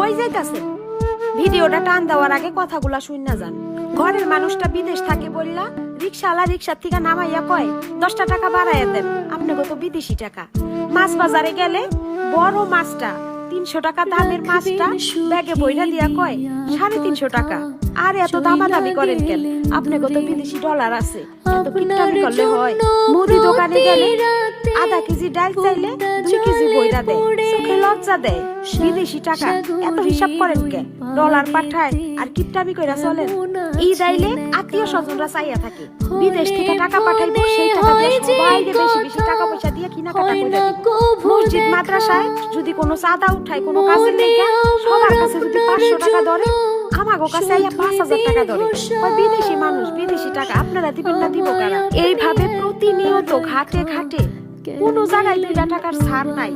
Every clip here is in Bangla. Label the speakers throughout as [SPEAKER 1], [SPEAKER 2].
[SPEAKER 1] কই যাইতাছেন? ভিডিওটা টান দেওয়ার আগে কথাগুলা শুননা যান। ঘরের মানুষটা বিদেশ থাকে বললা রিক্সাওয়ালা রিক্সার থেকে নামাইয়া কয় 10টা টাকা বাড়াইয়া দেন, আপনাকে তো বিদেশি টাকা। মাছ বাজারে গেলে বড় মাছটা 300 টাকা দামের মাছটা ব্যাগে বইরা দিয়া কয় 350 টাকা। আর এত দামাদামি করেন কেন? আপনাকে তো বিদেশি ডলার আছে, এত কিপটামি করলে হয়? মুদি দোকানে গেলে আধা কেজি ডাল চাইলে 2 কেজি বইরা দেয়, চোখে লজ্জা দেয়। বিদেশি টাকা এত হিসাব করেন কে? ডলার পাঠায় আর কিপটামি কইরা চলেন। ঈদ আইলে আত্মীয় স্বজনরা চাইয়া থাকে বিদেশ থেকে টাকা পাঠাইবো, সেই টাকা দিয়ে বাইরে বেশি বেশি টাকা পয়সা দিয়ে কেনাকাটা কইরা দিব। মসজিদ মাদ্রাসায় যদি কোনো চাঁদা উঠায় কোনো কাজে লেগে সবার কাছে যদি 500 টাকা ধরে, আমাগো কাছে আইয়া 5000 টাকা ধরে। ওই বিদেশি মানুষ বিদেশি টাকা আপনারা দিবেন না দিব কারা? এইভাবে প্রতিনিয়ত ঘাটে ঘাটে কোন জায়গায় 2 টাকার ছাড় নাই।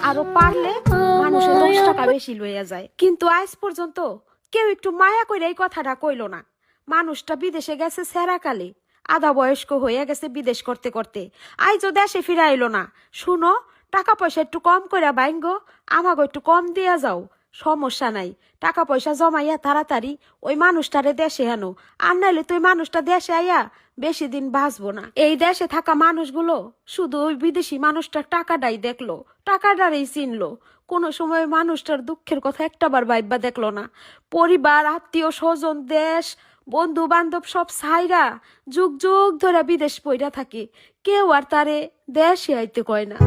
[SPEAKER 1] আরো পারলে মানুষের 10 টাকা বেশি লইয়া যায়। কিন্তু আজ পর্যন্ত কেউ একটু মায়া কইরা এই কথাটা কইলো না। মানুষটা বিদেশে গেছে সেরাকালে, আধা বয়স্ক হয়ে গেছে বিদেশ করতে করতে, আইজো দেশে ফিরে আইলো না। শুনো, টাকা পয়সা একটু কম কইরা বাইঙ্গো, আমাগো একটু কম দিয়া যাও, সমস্যা নাই। টাকা পয়সা জমাইয়া তাড়াতাড়ি ওই মানুষটারে দেশে আনো, আর নাইলে তুই মানুষটা দেশে আইয়া বেশি দিন বাঁচবো না। এই দেশে থাকা মানুষগুলো শুধু ওই বিদেশি মানুষটার টাকাটাই দেখলো, টাকাটারই চিনলো। কোনো সময় মানুষটার দুঃখের কথা একটাবার ভাইবা দেখলো না। পরিবার, আত্মীয় স্বজন, দেশ, বন্ধু বান্ধব সব ছাইরা যুগ যুগ ধরে বিদেশ পইরা থাকে, কেউ আর তারে দেশে আইতে কয় না।